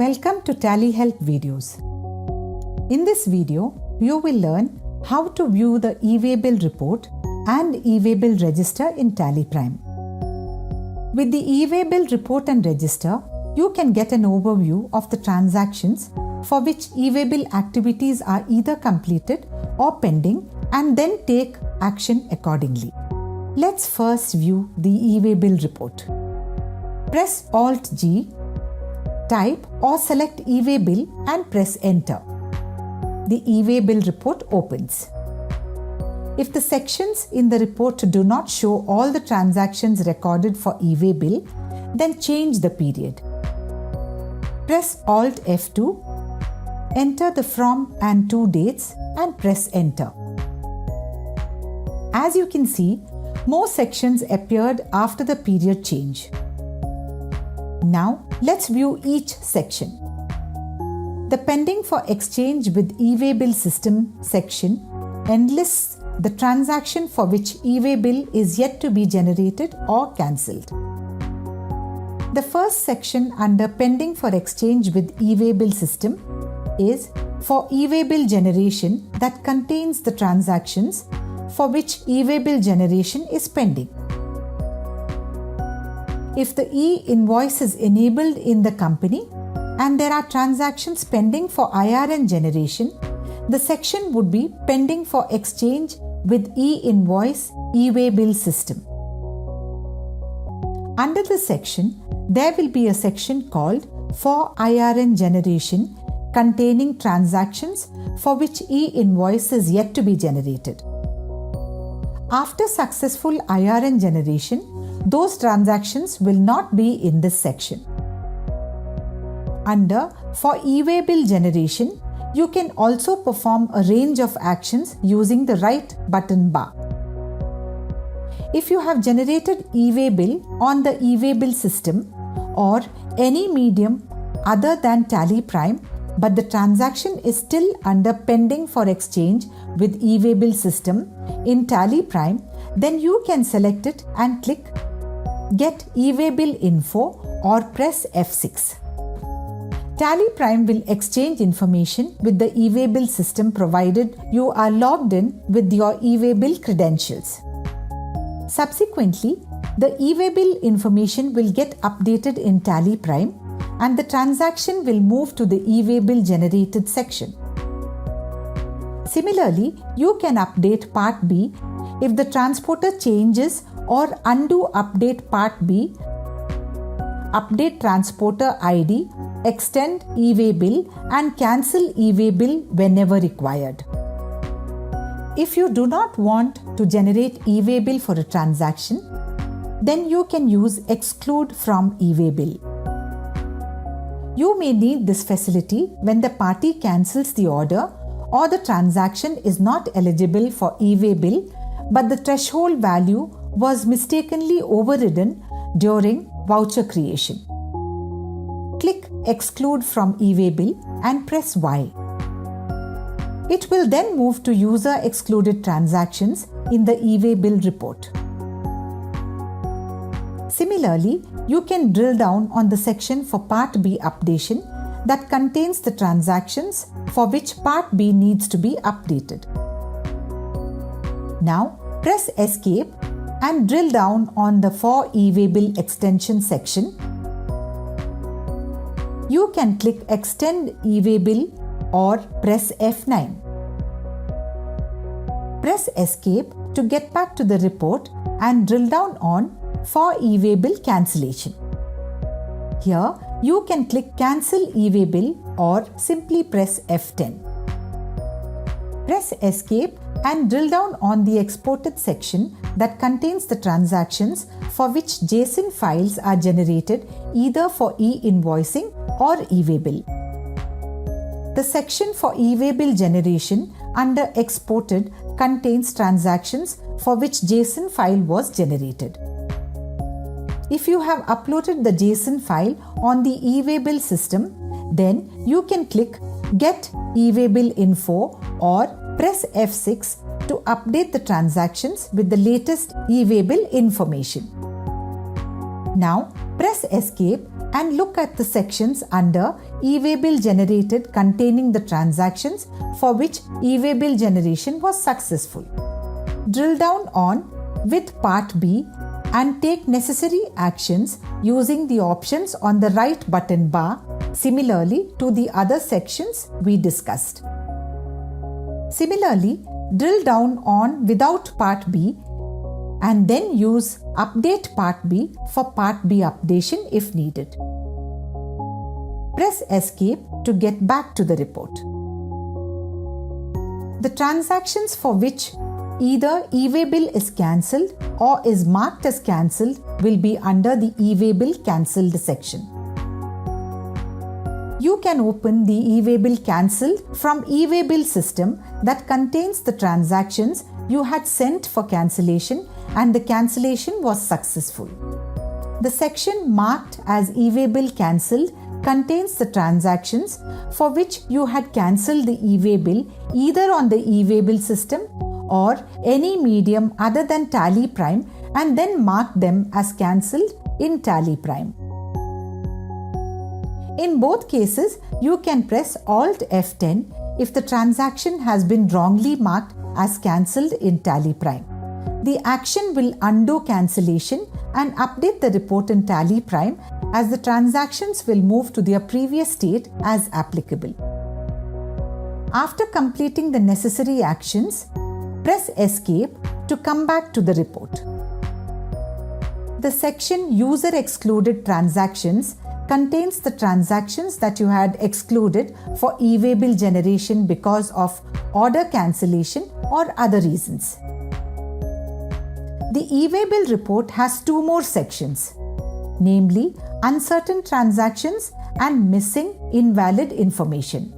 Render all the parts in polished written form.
Welcome to Tally Help videos. In this video, you will learn how to view the e-way bill report and e-way bill register in Tally Prime. With the e-way bill report and register, you can get an overview of the transactions for which e-way bill activities are either completed or pending and then take action accordingly. Let's first view the e-way bill report. Press Alt-G, type or select e-way bill and press enter. The e-way bill report opens. If the sections in the report do not show all the transactions recorded for e-way bill, then change the period. Press Alt F2, enter the from and to dates and press enter. As you can see, more sections appeared after the period change. Now, let's view each section. The Pending for Exchange with e-way bill system section enlists the transaction for which e-way bill is yet to be generated or cancelled. The first section under Pending for Exchange with e-way bill system is for e-way bill generation that contains the transactions for which e-way bill generation is pending. If the e-invoice is enabled in the company and there are transactions pending for IRN generation, the section would be Pending for Exchange with e-invoice e-way bill system. Under the section, there will be a section called For IRN Generation containing transactions for which e-invoice is yet to be generated. After successful IRN generation, those transactions will not be in this section. Under For e-way bill generation, you can also perform a range of actions using the right button bar. If you have generated e-way bill on the e-way bill system or any medium other than Tally Prime, but the transaction is still under Pending for Exchange with e-way bill system in Tally Prime, then you can select it and click Get e-way bill info or press F6. Tally Prime will exchange information with the e-way bill system provided you are logged in with your e-way bill credentials. Subsequently, the e-way bill information will get updated in Tally Prime and the transaction will move to the e-way bill generated section. Similarly, you can update Part B if the transporter changes or undo update Part B, update transporter ID, extend e-way bill and cancel e-way bill whenever required. If you do not want to generate e-way bill for a transaction, then you can use Exclude from e-way bill. You may need this facility when the party cancels the order or the transaction is not eligible for e-way bill, but the threshold value was mistakenly overridden during voucher creation. Click Exclude from e-way bill and press Y. It will then move to User Excluded Transactions in the e-way bill report. Similarly, you can drill down on the section for Part B updation that contains the transactions for which Part B needs to be updated. Now, press Escape and drill down on the For e-way bill extension section. You can click Extend e-way bill or press F9. Press Escape to get back to the report and drill down on For e-way bill cancellation. Here, you can click Cancel e-way bill or simply press F10. Press Escape and drill down on the Exported section that contains the transactions for which JSON files are generated either for e-invoicing or e-way bill. The section for e-way bill generation under Exported contains transactions for which JSON file was generated. If you have uploaded the JSON file on the e-way bill system, then you can click Get e-way bill info or press F6 to update the transactions with the latest e-way bill information. Now press Escape and look at the sections under e-way bill generated containing the transactions for which e-way bill generation was successful. Drill down on with Part B and take necessary actions using the options on the right button bar, similarly to the other sections we discussed. Similarly, drill down on without Part B and then use Update Part B for Part B updation if needed. Press Escape to get back to the report. The transactions for which either e-way bill is cancelled or is marked as cancelled will be under the e-way bill cancelled section. You can open the e-way bill cancelled from e-way bill system that contains the transactions you had sent for cancellation and the cancellation was successful. The section marked as e-way bill cancelled contains the transactions for which you had cancelled the e-way bill either on the e-way bill system or any medium other than Tally Prime and then mark them as cancelled in Tally Prime. In both cases, you can press Alt F10 if the transaction has been wrongly marked as cancelled in Tally Prime. The action will undo cancellation and update the report in Tally Prime as the transactions will move to their previous state as applicable. After completing the necessary actions, press Escape to come back to the report. The section User Excluded Transactions contains the transactions that you had excluded for e-way bill generation because of order cancellation or other reasons. The e-way bill report has two more sections, namely Uncertain Transactions and Missing Invalid Information.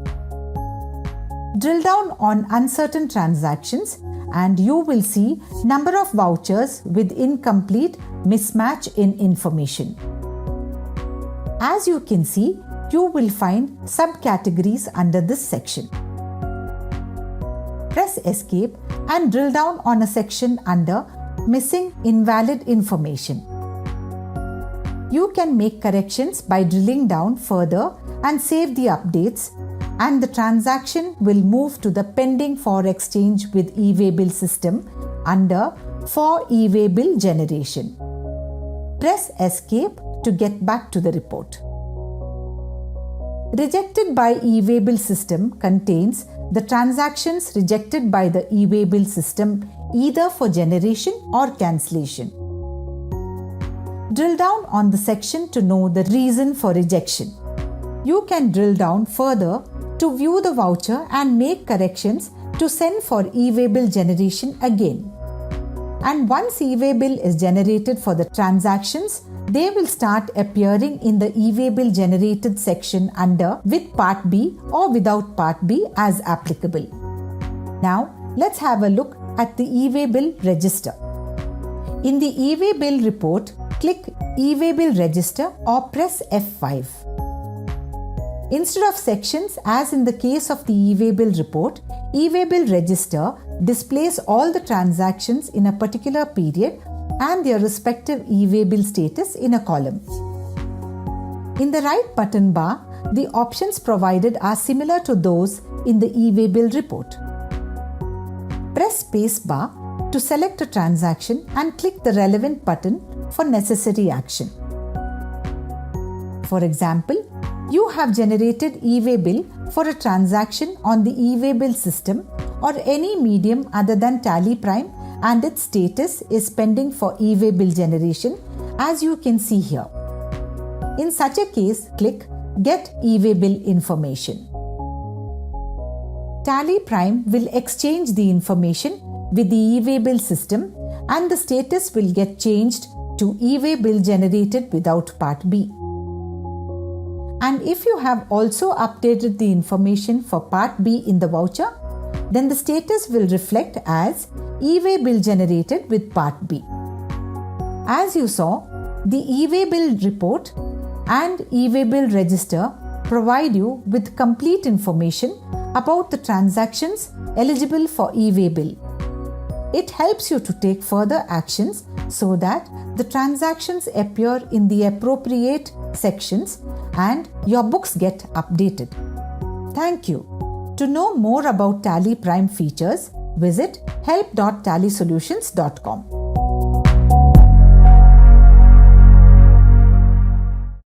Drill down on Uncertain Transactions and you will see number of vouchers with incomplete mismatch in information. As you can see, you will find subcategories under this section. Press Escape and drill down on a section under Missing Invalid Information. You can make corrections by drilling down further and save the updates, and the transaction will move to the Pending for Exchange with e-way bill system under For e-way bill Generation. Press Escape to get back to the report. Rejected by e-way bill system contains the transactions rejected by the e-way bill system either for generation or cancellation. Drill down on the section to know the reason for rejection. You can drill down further to view the voucher and make corrections to send for e-way bill generation again. And once e-way bill is generated for the transactions, they will start appearing in the e-way bill generated section under with Part B or without Part B as applicable. Now, let's have a look at the e-way bill register. In the e-way bill report, click e-way bill register or press F5. Instead of sections, as in the case of the e-way bill report, e-way bill register displays all the transactions in a particular period and their respective e-way bill status in a column. In the right button bar, the options provided are similar to those in the e-way bill report. Press space bar to select a transaction and click the relevant button for necessary action. For example, you have generated e-way bill for a transaction on the e-way bill system or any medium other than Tally Prime and its status is pending for e-way bill generation, as you can see here. In such a case, click Get e-way bill information. Tally Prime will exchange the information with the e-way bill system and the status will get changed to e-way bill generated without Part B. And if you have also updated the information for Part B in the voucher, then the status will reflect as e-way bill generated with Part B. As you saw, the e-way bill report and e-way bill register provide you with complete information about the transactions eligible for e-way bill. It helps you to take further actions so that the transactions appear in the appropriate sections, and your books get updated. Thank you. To know more about Tally Prime features, visit help.tallysolutions.com.